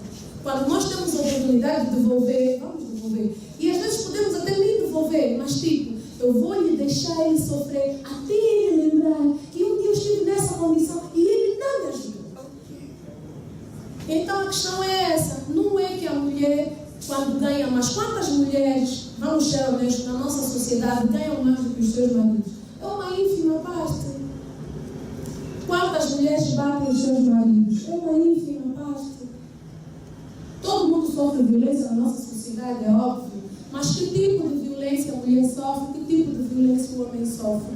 Quando nós temos a oportunidade de devolver, vamos devolver. E às vezes podemos até nem devolver, mas tipo, eu vou lhe deixar ele sofrer até ele lembrar que um dia eu estive nessa condição e ele não me ajudou. Então a questão é essa. Não é que a mulher, quando ganha mais, quantas mulheres, vamos ser honestos, na nossa sociedade ganham mais do que os seus maridos? É uma ínfima parte. Quantas mulheres batem os seus maridos? É uma ínfima parte. Todo mundo sofre violência na nossa sociedade, é óbvio. Mas que tipo de violência a mulher sofre? Que tipo de violência o homem sofre?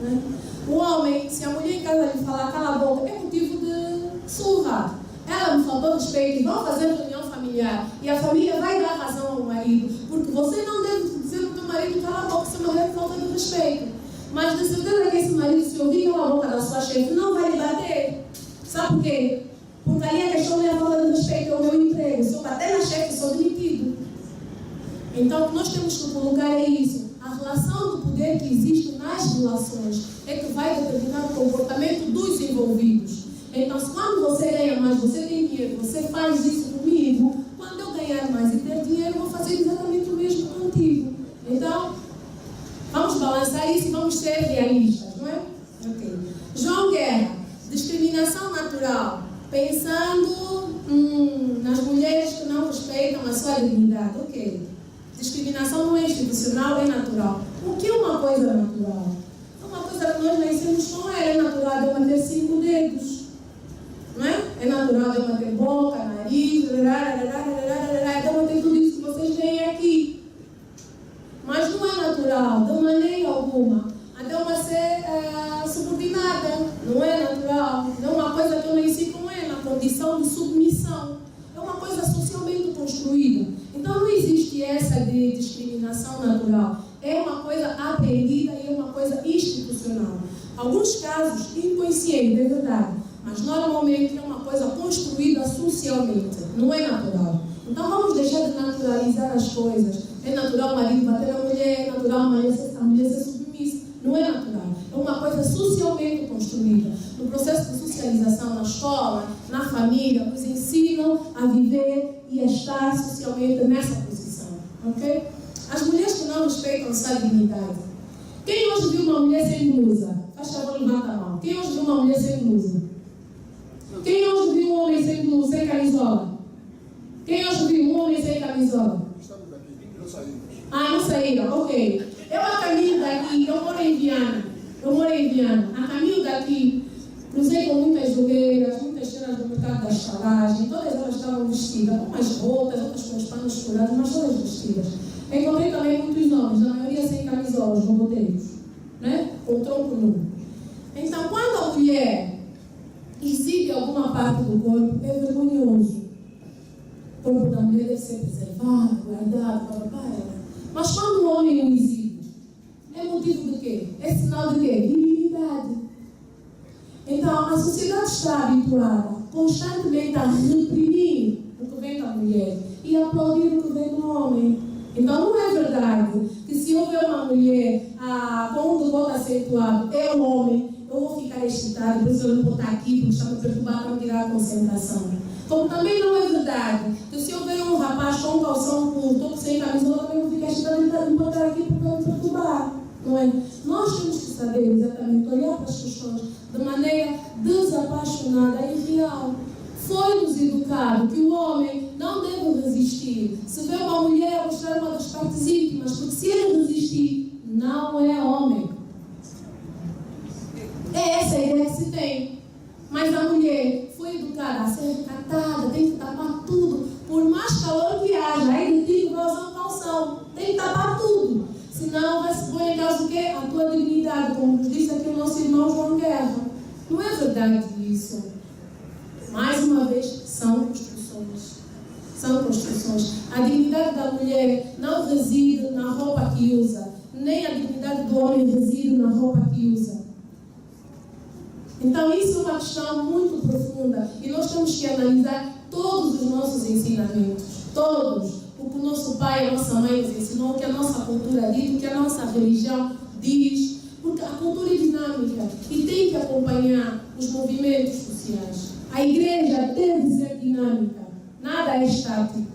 Né? O homem, se a mulher em casa lhe falar cala a boca, é motivo de surra. Ela me faltou respeito, vão fazer reunião familiar e a família vai dar razão ao marido, porque você não deve dizer ao teu marido cala a boca se a mulher falta de respeito. Mas de certeza que esse marido, se ouvir cala a boca da sua chefe, não vai lhe bater. Sabe por quê? Porque ali a questão não é a falta de respeito, é o meu emprego. Se eu bater na chefe, sou demitido. Então o que nós temos que colocar é isso. A relação do poder que existe nas relações é que vai determinar o comportamento dos envolvidos. Então, quando você ganha mais, você tem dinheiro, você faz isso comigo, quando eu ganhar mais e ter dinheiro, eu vou fazer exatamente o mesmo contigo. isso e vamos ser realistas, não é? Ok. João Guerra, discriminação natural, pensando nas mulheres que não respeitam a sua dignidade. Ok. Discriminação não é institucional, é natural. O que é uma coisa natural? Uma coisa que nós nascemos com ela. É natural de eu ter 5 dedos. Não é? É natural de eu ter boca, nariz, de eu ter tudo isso que vocês veem aqui. Mas não é natural, de maneira alguma, até uma ser subordinada. Não é natural. Não é uma coisa que eu nasci com ela, condição de submissão. É uma coisa socialmente construída. Então não existe essa de discriminação natural. É uma coisa aprendida e é uma coisa institucional. Alguns casos inconsciente, é verdade, mas normalmente é uma coisa construída socialmente, não é natural. Então vamos deixar de naturalizar as coisas. É natural o marido bater na mulher, é natural a mulher ser submissa. Não é natural. É uma coisa socialmente construída. No processo de socialização na escola, na família, nos ensinam a viver e a estar socialmente nessa posição. Ok? As mulheres que não respeitam sua dignidade. Quem hoje viu uma mulher sem blusa? Faz favor, levanta a mão. Quem hoje viu uma mulher sem blusa? Quem hoje viu um homem sem blusa, sem camisola? Quem hoje viu um homem sem camisola? Não saíram, ok. Eu a caminho daqui, eu moro em Viana. A caminho daqui, cruzei com muitas jogueiras, muitas cheiras do mercado da estalagem. Todas elas estavam vestidas, umas rotas, outras com os panos furados, mas todas vestidas. Encontrei também muitos homens, a maioria sem camisolas, roboteiros, né? Com tronco nu. Então, quando a mulher exibe alguma parte do corpo, é vergonhoso. O corpo da mulher deve ser preservado, guardado, para. Mas quando o homem o exibe, é motivo de quê? É sinal de quê? Virilidade. Então, a sociedade está habituada constantemente a reprimir o que vem da mulher e a aplaudir o que vem do homem. Então, não é verdade que se houver uma mulher com um decote acentuado, é um homem, eu vou ficar excitado, por isso eu não vou estar aqui, porque está me perturbado para tirar a concentração. Como também não é verdade que se houver um rapaz com um calção curto ou sem camisola, também vou ficar excitado e não vou estar aqui porque vai me perturbar. Não é? Nós temos que saber exatamente, olhar para as questões de maneira desapaixonada e real. Foi-nos educado que o homem não deve resistir. Se vê uma mulher mostrar uma das partes íntimas, porque se ele resistir, não é homem. É essa a ideia que se tem. Mas a mulher foi educada a ser recatada, tem que tapar tudo. Por mais calor que haja, aí de ti vai usar um calção. Tem que tapar tudo. Senão vai se pôr em causa o quê? A tua dignidade, como nos disse aqui o nosso irmão João Guerra. Não é verdade isso. Mais uma vez, são construções. São construções. A dignidade da mulher não reside na roupa que usa, nem a dignidade do homem reside na roupa que usa. Então, isso é uma questão muito profunda e nós temos que analisar todos os nossos ensinamentos. Todos. O que o nosso pai e a nossa mãe nos ensinou, o que a nossa cultura diz, o que a nossa religião diz. Porque a cultura é dinâmica e tem que acompanhar os movimentos sociais. A igreja deve ser dinâmica, nada é estático,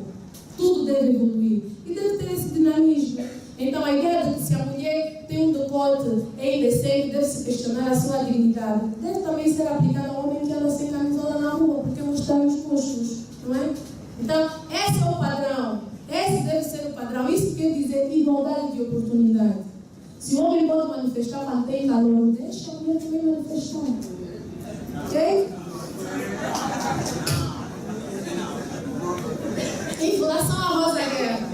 tudo deve evoluir e deve ter esse dinamismo. Então a ideia de que se a mulher tem um decote indecente, deve se questionar a sua dignidade, deve também ser aplicada ao homem que anda sem camisola na rua, porque mostrar os costos, não é? Então esse é o padrão, esse deve ser o padrão, isso quer dizer igualdade de oportunidade. Se o homem pode manifestar quando tem calor, deixa a mulher também manifestar. Ok? Em relação à Rosa Guerra,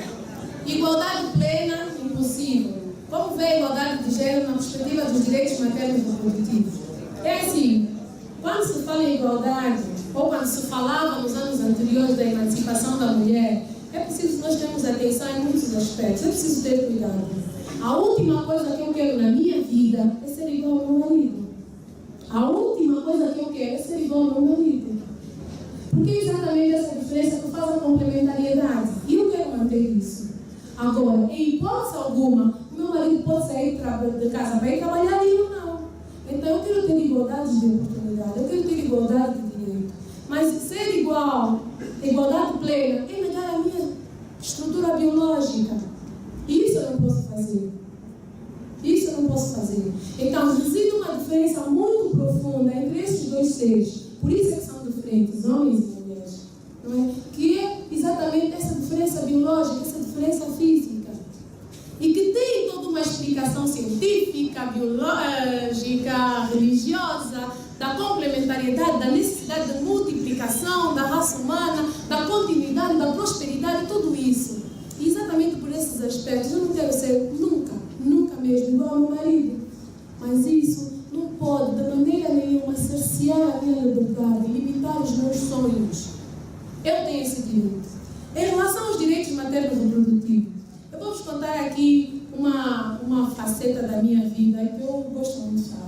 igualdade plena, impossível. Como vê a igualdade de gênero na perspectiva dos direitos maternos e reprodutivos? É assim, quando se fala em igualdade, ou quando se falava nos anos anteriores da emancipação da mulher, é preciso nós termos atenção em muitos aspectos, é preciso ter cuidado. A última coisa que eu quero na minha vida é ser igual ao meu marido. A última coisa que eu quero é ser igual ao meu marido. Porque é exatamente essa diferença que faz a complementariedade. E eu quero manter isso. Agora, em hipótese alguma, o meu marido pode sair de casa para ir trabalhar e eu não. Então eu quero ter igualdade de oportunidade, eu quero ter igualdade de direito. Mas ser igual, igualdade plena, é negar a minha estrutura biológica. E isso eu não posso fazer. Isso eu não posso fazer. Então, existe uma diferença muito profunda entre esses dois seres. Por isso é que são diferentes, homens e mulheres. Não é? Que é exatamente essa diferença biológica, essa diferença física. E que tem toda uma explicação científica, biológica, religiosa, da complementariedade, da necessidade de multiplicação da raça humana, da continuidade, da prosperidade, tudo isso. E exatamente por esses aspectos, eu não quero ser nunca mesmo igual ao meu marido. Mas isso não pode, de maneira nenhuma, cercear a minha liberdade, limitar os meus sonhos. Eu tenho esse direito. Em relação aos direitos materno-reprodutivos, eu vou-vos contar aqui uma faceta da minha vida que eu gosto muito de falar.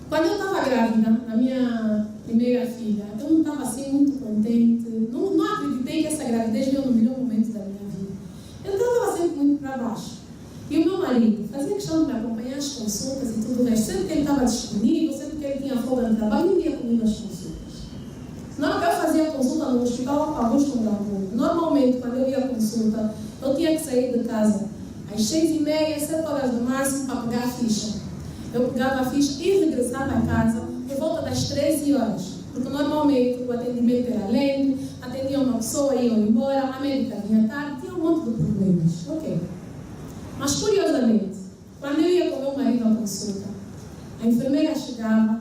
Quando eu estava grávida, a minha primeira filha, eu não estava assim muito contente, não acreditei que essa gravidez veio no melhor momento da minha vida. Eu estava sempre muito para baixo. E o meu marido fazia questão de me acompanhar as consultas e tudo o resto. Sempre que ele estava disponível, sempre que ele tinha folga no trabalho, ele ia comigo às consultas. Não, eu fazia consulta no Hospital Augusto Ndambulo. Normalmente, quando eu ia à consulta, eu tinha que sair de casa às 6h30, 7 horas do máximo, para pegar a ficha. Eu pegava a ficha e regressava a casa por volta das 13 horas. Porque normalmente o atendimento era lento, atendia uma pessoa e ia embora, a médica vinha tarde, tinha um monte de problemas. Ok. Mas curiosamente, quando eu ia com o meu marido à consulta, a enfermeira chegava: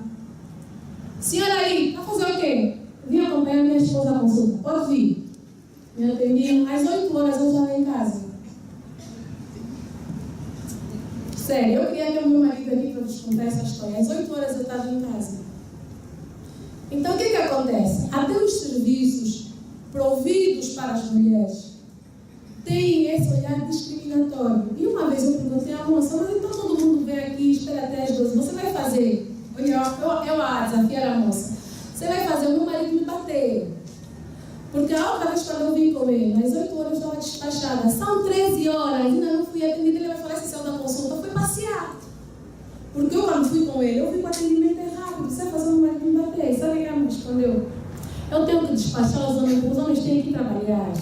senhora aí, está a fazer o quê? Vim acompanhar minha esposa à consulta. Pode vir. Me atendiam. Às 8 horas eu estava em casa. Sério, eu queria ter o meu marido aqui para vos contar essa história. Às 8 horas eu estava em casa. Então o que acontece? Até os serviços providos para as mulheres têm esse olhar discriminatório. E uma vez eu perguntei à moça: mas então todo mundo vem aqui, espera até as 12. Você vai fazer? Eu a desafiar a moça. Você vai fazer o meu marido me bater. Porque a outra vez quando eu vim com ele, às 8 horas eu estava despachada. São 13 horas, ainda não fui atendida. Ele vai falar: esse céu da consulta foi passear. Porque eu quando fui com ele, eu fui com o atendimento errado. Você vai fazer o meu marido me bater. Sabe o que ela me respondeu? Eu tenho que despachar os homens têm que trabalhar.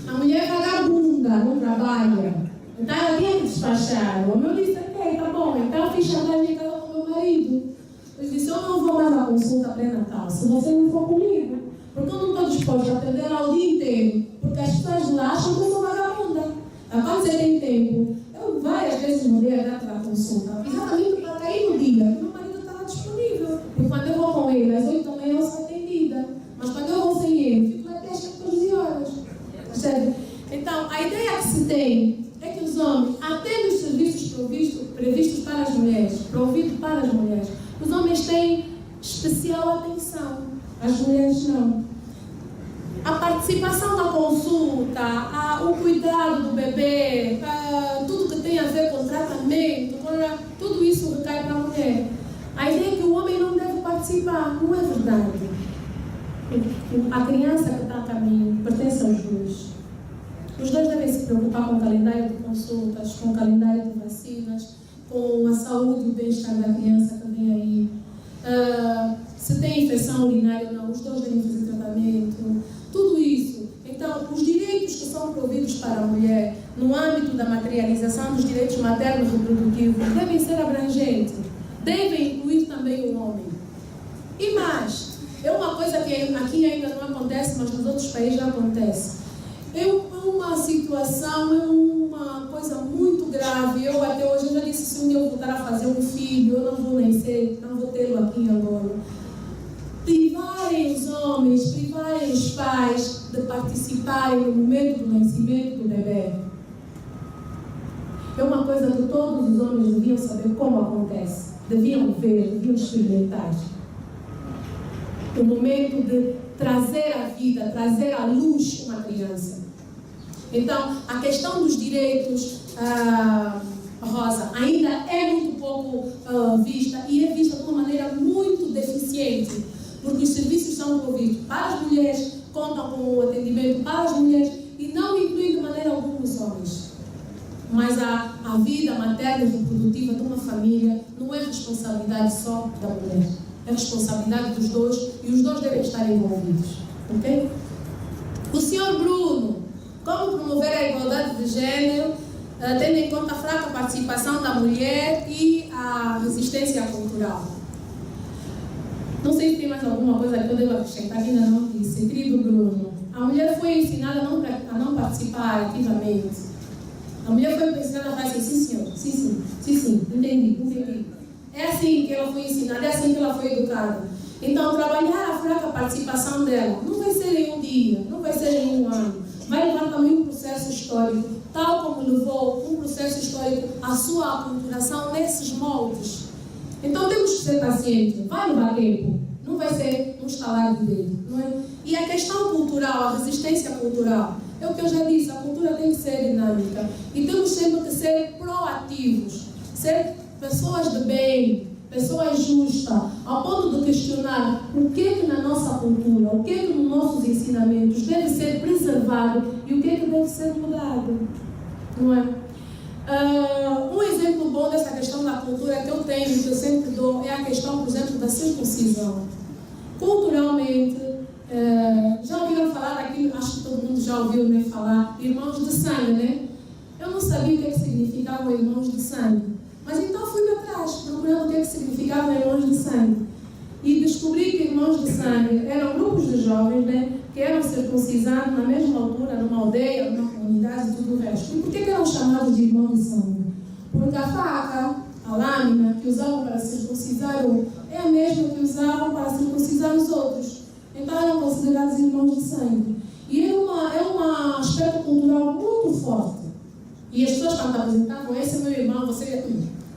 A mulher é vagabunda, não trabalha. Então ela tinha que despachar. O meu disse: ok, tá bom. Então eu fiz chantagem em casa com o meu marido. Eu disse: eu não vou mais à consulta pré-natal se você não for comigo. Porque eu não estou disposta a atender ela o dia inteiro. Porque as pessoas lá acham que eu sou vagabunda. Quando você tem tempo, eu várias vezes mudei a data da consulta. Exatamente para cair no dia que meu marido estava disponível. E quando eu vou com ele, às 8 da manhã eu sou atendida. Mas quando eu vou sem ele, fico até às 14 horas. Percebe? Então, a ideia que se tem é que os homens, até nos serviços previstos para as mulheres, providos para as mulheres, os homens têm especial atenção, as mulheres não. A participação da consulta, o cuidado do bebê, tudo que tem a ver com tratamento, tudo isso recai para a mulher. A ideia é que o homem não deve participar, não é verdade. A criança que está a caminho pertence aos dois. Os dois devem se preocupar com o calendário de consultas, com o calendário de vacinas, com a saúde e o bem-estar da criança que vem aí. Se tem infecção urinária ou não, os dois devem fazer tratamento. Tudo isso. Então, os direitos que são providos para a mulher no âmbito da materialização dos direitos maternos e reprodutivos devem ser abrangentes. Devem incluir também o homem. E mais, é uma coisa que aqui ainda não acontece, mas nos outros países já acontece. É uma situação, é uma coisa muito grave. Eu até hoje eu já disse: se um dia eu voltar a fazer um filho, eu não vou nascer, não vou tê-lo aqui em Angola. Privarem os homens, privarem os pais de participarem no momento do nascimento do bebê. É uma coisa que todos os homens deviam saber como acontece. Deviam ver, deviam experimentar. O momento de trazer à vida, trazer à luz uma criança. Então, a questão dos direitos, Rosa, ainda é muito pouco vista e é vista de uma maneira muito deficiente, porque os serviços são providos para as mulheres, contam com o atendimento para as mulheres e não incluem de maneira alguma os homens. Mas a vida materna e reprodutiva de uma família não é responsabilidade só da mulher. É responsabilidade dos dois e os dois devem estar envolvidos. Ok? O senhor Bruno, como promover a igualdade de gênero tendo em conta a fraca participação da mulher e a resistência cultural. Não sei se tem mais alguma coisa que eu devo acrescentar, que ainda não disse. Querido Bruno, a mulher foi ensinada a não participar ativamente. A mulher foi ensinada a fazer sim, senhor, sim, entendi. É assim que ela foi ensinada, é assim que ela foi educada. Então, trabalhar a fraca participação dela não vai ser em um dia, não vai ser em um ano. Vai levar também um processo histórico, tal como levou um processo histórico a sua aculturação nesses moldes. Então, temos que ser pacientes. Vai levar tempo. Não vai ser um estalar de dedo. Não é? E a questão cultural, a resistência cultural, é o que eu já disse, a cultura tem que ser dinâmica. E temos sempre que ser proativos, ser pessoas de bem, pessoas justas, ao ponto de questionar o que é que na nossa cultura, o que é que nos nossos ensinamentos deve ser preservado e o que é que deve ser mudado. Não é? Um exemplo bom dessa questão da cultura que eu tenho, que eu sempre dou, é a questão, por exemplo, da circuncisão. Culturalmente, já ouviram falar aqui, acho que todo mundo já ouviu, né, falar, irmãos de sangue, né? Eu não sabia o que significavam irmãos de sangue, mas então fui atrás, procurando o que significavam irmãos de sangue. E descobri que irmãos de sangue eram grupos de jovens, né, que eram circuncisados na mesma altura, numa aldeia, numa comunidade e tudo o resto. E por que eram chamados de irmãos de sangue? Porque a faca, a lâmina que usavam para circuncisar um, é a mesma que usavam para circuncisar os outros. Então eram considerados irmãos de sangue. E é um aspecto cultural muito forte. E as pessoas quando apresentavam, esse é meu irmão, você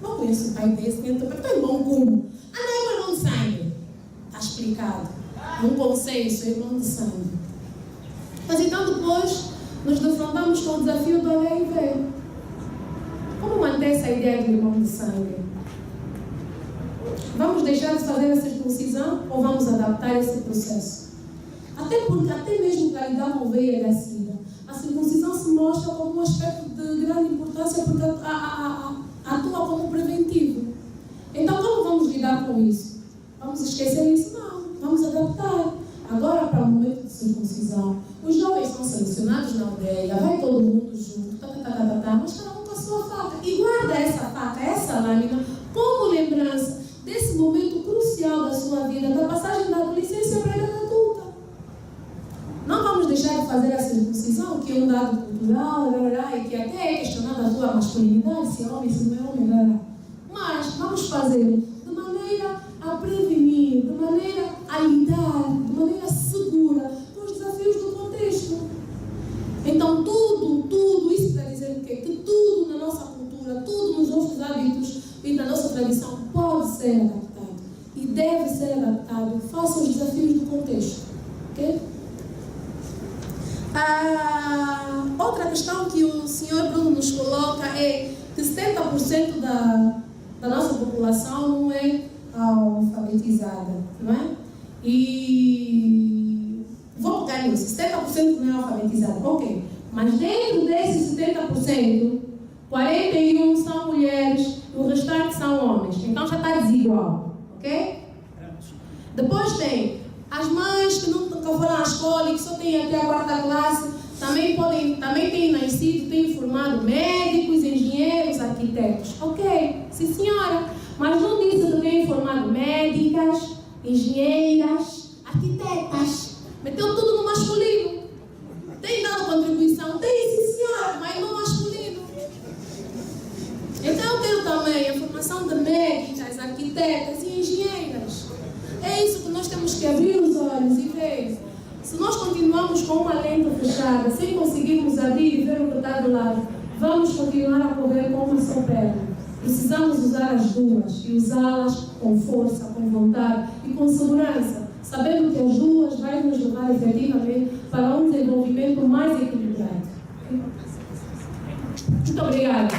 não conheço o pai desse, então teu irmão como? Ah, não, é meu irmão de sangue. Está explicado. Um consenso, irmão de sangue. Mas então depois nos defrontamos com o desafio do HIV. Como manter essa ideia de irmão de sangue? Vamos deixar de fazer a circuncisão ou vamos adaptar esse processo? Até porque, até mesmo para lidar com o VIH-Sida, a circuncisão se mostra como um aspecto de grande importância porque atua como preventivo. Então, como vamos lidar com isso? Vamos esquecer isso? Não, vamos adaptar. Agora, para o momento de circuncisão, os jovens são selecionados na aldeia, vai todo mundo junto, mas cada um com a sua faca. E guarda essa faca, essa lâmina, como lembrança desse momento crucial da sua vida, da passagem da adolescência para a idade adulta. Não vamos deixar de fazer a circuncisão, que é um dado cultural, e que até é questionada a sua masculinidade, se é homem, se não é homem, mas vamos fazer de maneira a prevenir, de maneira a lidar, de maneira segura com os desafios do contexto. Então, tudo isso para dizer o quê? Que tudo na nossa cultura, tudo nos nossos hábitos e na nossa tradição pode ser adaptado e deve ser adaptado face aos desafios do contexto. Okay? Outra questão que o senhor Bruno nos coloca é que 70% da nossa população não é alfabetizada, não é? E vou pegar nisso, 70% não é alfabetizada, ok. Mas dentro desses 70%, 41% são mulheres e o restante são homens. Então já está desigual, ok? Depois tem as mães que nunca foram à escola e que só têm até a 4ª classe, também têm nascido, têm formado médicos, engenheiros, arquitetos. Ok, sim senhora, mas não disse que têm formado médicas, engenheiras, arquitetas. Meteu tudo no masculino. Tem dado contribuição? Tem, sim senhora, mas no masculino. Então eu quero também a formação de médicas, arquitetas e engenheiras. É isso que nós temos que abrir os olhos e ver. Se nós continuamos com uma lente fechada, sem conseguirmos abrir e ver o que está do lado, vamos continuar a correr com uma só perna. Precisamos usar as duas e usá-las com força, com vontade e com segurança, sabendo que as duas vai nos levar efetivamente para um desenvolvimento mais equilibrado. Muito obrigada.